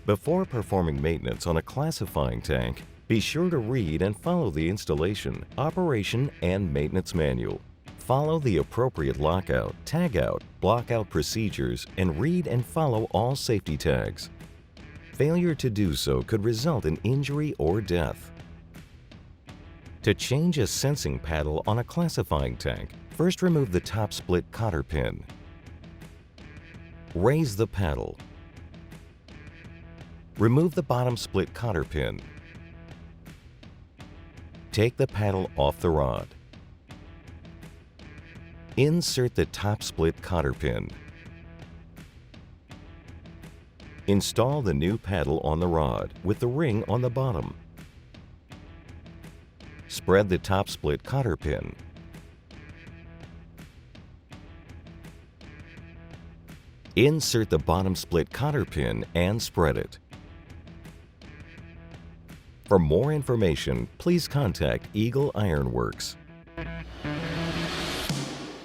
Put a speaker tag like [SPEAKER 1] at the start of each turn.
[SPEAKER 1] Before performing maintenance on a classifying tank, be sure to read and follow the installation, operation, and maintenance manual. Follow the appropriate lockout, tagout, blockout procedures, and read and follow all safety tags. Failure to do so could result in injury or death. To change a sensing paddle on a classifying tank, first remove the top split cotter pin. Raise the paddle. Remove the bottom split cotter pin. Take the paddle off the rod. Insert the top split cotter pin. Install the new paddle on the rod with the ring on the bottom. Spread the top split cotter pin. Insert the bottom split cotter pin and spread it. For more information, please contact Eagle Iron Works.